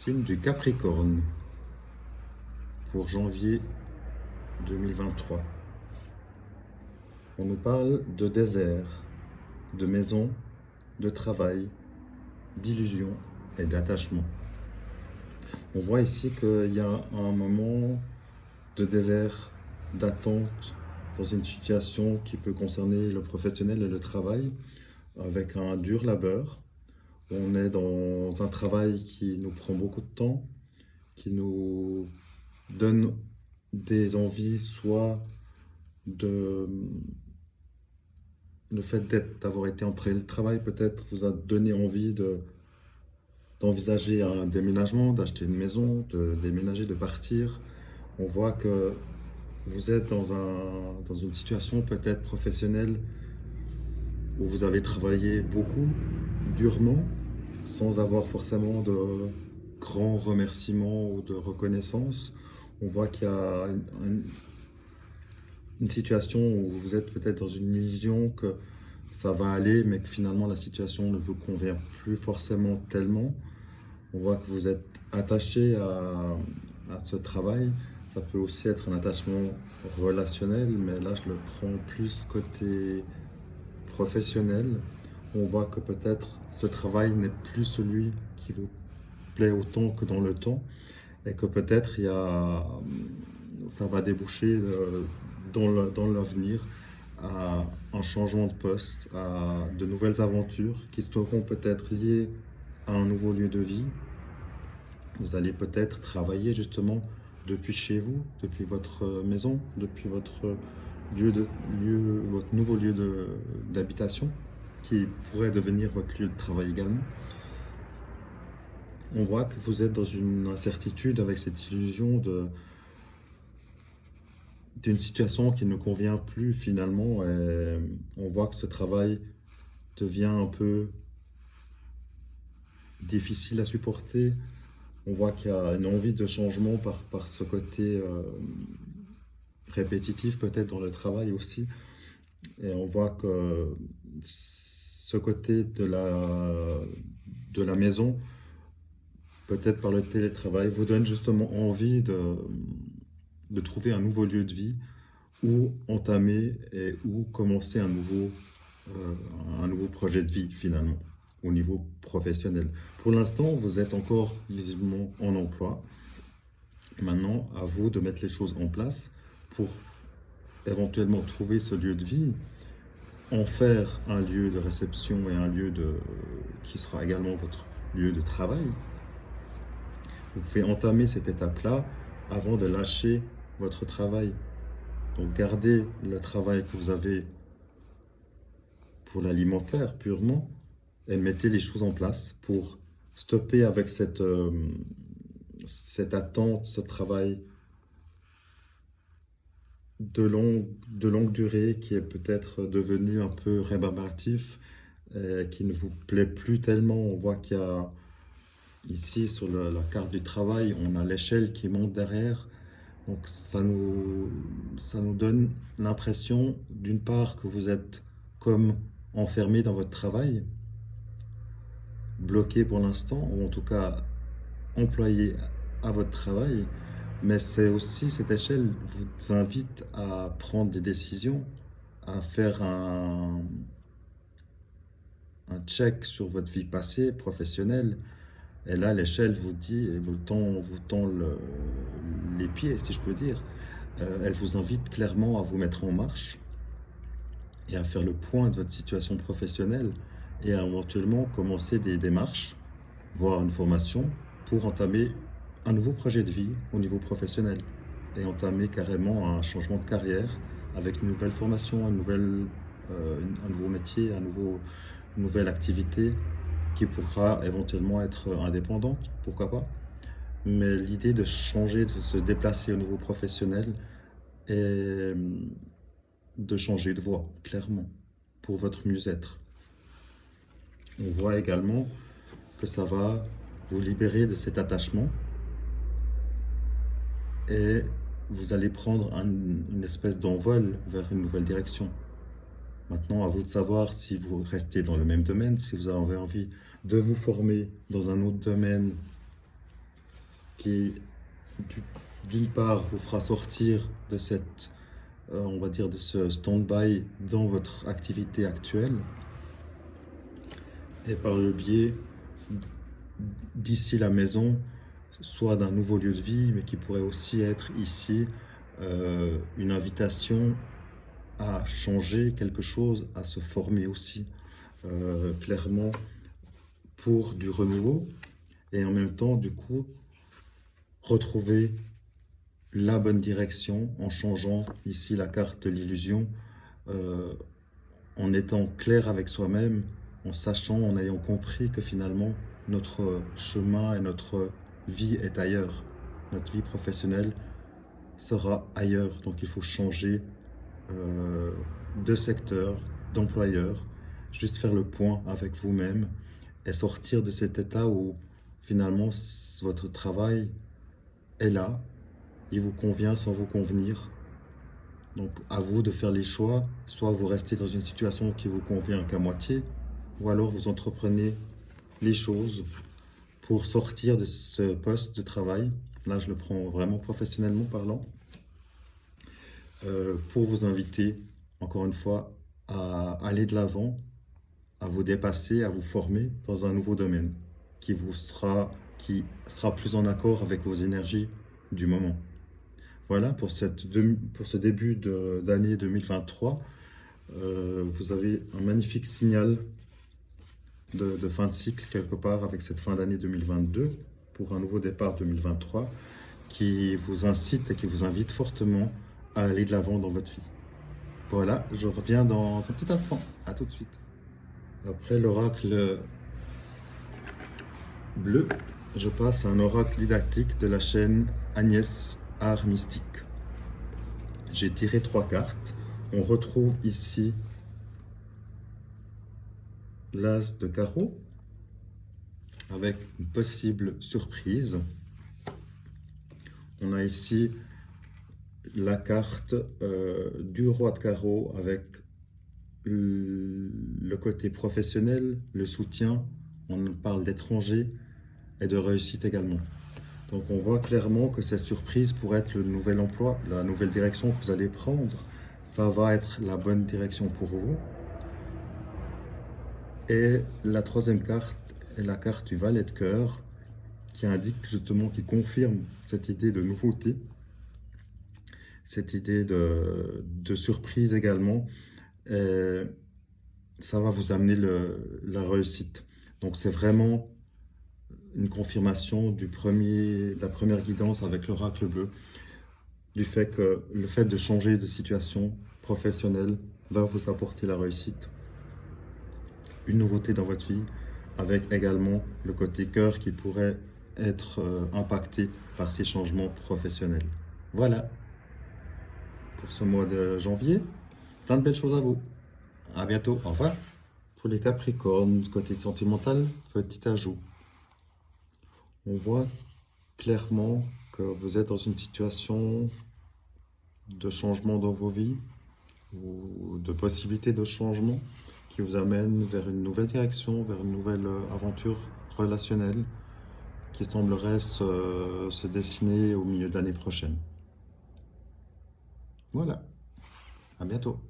Signe du Capricorne pour janvier 2023. On nous parle de désert, de maison, de travail, d'illusion et d'attachement. On voit ici qu'il y a un moment de désert, d'attente dans une situation qui peut concerner le professionnel et le travail, avec un dur labeur. On est dans un travail qui nous prend beaucoup de temps, qui nous donne des envies, soit de le fait d'avoir été en télétravail peut-être vous a donné envie d'envisager un déménagement, d'acheter une maison, de déménager, de partir. On voit que vous êtes dans une situation peut-être professionnelle où vous avez travaillé beaucoup, durement, sans avoir forcément de grands remerciements ou de reconnaissance. On voit qu'il y a une situation où vous êtes peut-être dans une illusion que ça va aller, mais que finalement la situation ne vous convient plus forcément tellement. On voit que vous êtes attaché à ce travail. Ça peut aussi être un attachement relationnel, mais là je le prends plus côté professionnel. On voit que peut-être ce travail n'est plus celui qui vous plaît autant que dans le temps, et que peut-être ça va déboucher dans l'avenir à un changement de poste, à de nouvelles aventures qui seront peut-être liées à un nouveau lieu de vie. Vous allez peut-être travailler justement depuis chez vous, depuis votre maison, depuis votre votre nouveau lieu d'habitation, qui pourrait devenir votre lieu de travail également. On voit que vous êtes dans une incertitude avec cette illusion d'une situation qui ne convient plus finalement. Et on voit que ce travail devient un peu difficile à supporter. On voit qu'il y a une envie de changement par ce côté répétitif peut-être dans le travail aussi. Et on voit que ce côté de la maison, peut-être par le télétravail, vous donne justement envie de trouver un nouveau lieu de vie ou entamer ou commencer un nouveau projet de vie finalement au niveau professionnel. Pour l'instant, vous êtes encore visiblement en emploi. Maintenant, à vous de mettre les choses en place pour éventuellement trouver ce lieu de vie, en faire un lieu de réception et un lieu qui sera également votre lieu de travail. Vous pouvez entamer cette étape-là avant de lâcher votre travail. Donc gardez le travail que vous avez pour l'alimentaire purement et mettez les choses en place pour stopper avec cette attente, ce travail de longue durée qui est peut-être devenu un peu rébarbatif, qui ne vous plaît plus tellement. On voit qu'il y a ici sur la carte du travail, on a l'échelle qui monte derrière. Donc ça nous donne l'impression d'une part que vous êtes comme enfermé dans votre travail, bloqué pour l'instant, ou en tout cas employé à votre travail, mais c'est aussi cette échelle vous invite à prendre des décisions, à faire un check sur votre vie passée, professionnelle. Et là, l'échelle vous dit, et vous tend les pieds, si je peux dire. Elle vous invite clairement à vous mettre en marche et à faire le point de votre situation professionnelle et à éventuellement commencer des démarches, voire une formation, pour entamer un nouveau projet de vie au niveau professionnel et entamer carrément un changement de carrière avec une nouvelle formation, un nouveau métier, une nouvelle activité qui pourra éventuellement être indépendante, pourquoi pas. Mais l'idée de changer, de se déplacer au niveau professionnel et de changer de voie, clairement, pour votre mieux-être. On voit également que ça va vous libérer de cet attachement et vous allez prendre une espèce d'envol vers une nouvelle direction. Maintenant, à vous de savoir si vous restez dans le même domaine, si vous avez envie de vous former dans un autre domaine qui, du- d'une part, vous fera sortir de cette, on va dire, de ce stand-by dans votre activité actuelle, et par le biais d'ici la maison, soit d'un nouveau lieu de vie, mais qui pourrait aussi être ici une invitation à changer quelque chose, à se former aussi, clairement, pour du renouveau, et en même temps, du coup, retrouver la bonne direction en changeant ici la carte de l'illusion, euh, en étant clair avec soi-même, en sachant, en ayant compris que finalement notre chemin et notre vie est ailleurs. Notre vie professionnelle sera ailleurs. Donc il faut changer euh, de secteur, d'employeur, juste faire le point avec vous-même et sortir de cet état où finalement votre travail est là, il vous convient sans vous convenir. Donc à vous de faire les choix, soit vous restez dans une situation qui vous convient qu'à moitié, ou alors vous entreprenez les choses pour sortir de ce poste de travail. Là, je le prends vraiment professionnellement parlant, pour vous inviter, encore une fois, à aller de l'avant, à vous dépasser, à vous former dans un nouveau domaine qui sera plus en accord avec vos énergies du moment. Voilà pour pour ce début d'année 2023. Vous avez un magnifique signal de fin de cycle quelque part avec cette fin d'année 2022 pour un nouveau départ 2023 qui vous incite et qui vous invite fortement à aller de l'avant dans votre vie. Voilà, je reviens dans un petit instant. À tout de suite. Après l'oracle bleu, je passe à un oracle didactique de la chaîne Agnès Art Mystique. J'ai tiré 3 cartes. On retrouve ici l'as de carreau avec une possible surprise. On a ici la carte du roi de carreau avec le côté professionnel, le soutien. On parle d'étrangers et de réussite également. Donc on voit clairement que cette surprise pourrait être le nouvel emploi, la nouvelle direction que vous allez prendre. Ça va être la bonne direction pour vous. Et la troisième carte est la carte du valet de cœur qui indique justement, qui confirme cette idée de nouveauté, cette idée de surprise également. Et ça va vous amener la réussite. Donc c'est vraiment une confirmation de la première guidance avec l'oracle bleu, du fait que le fait de changer de situation professionnelle va vous apporter la réussite, une nouveauté dans votre vie, avec également le côté cœur qui pourrait être impacté par ces changements professionnels. Voilà pour ce mois de janvier. Plein de belles choses à vous. À bientôt. Au revoir. Pour les Capricornes, côté sentimental, petit ajout. On voit clairement que vous êtes dans une situation de changement dans vos vies ou de possibilité de changement qui vous amène vers une nouvelle direction, vers une nouvelle aventure relationnelle qui semblerait se dessiner au milieu de l'année prochaine. Voilà, à bientôt.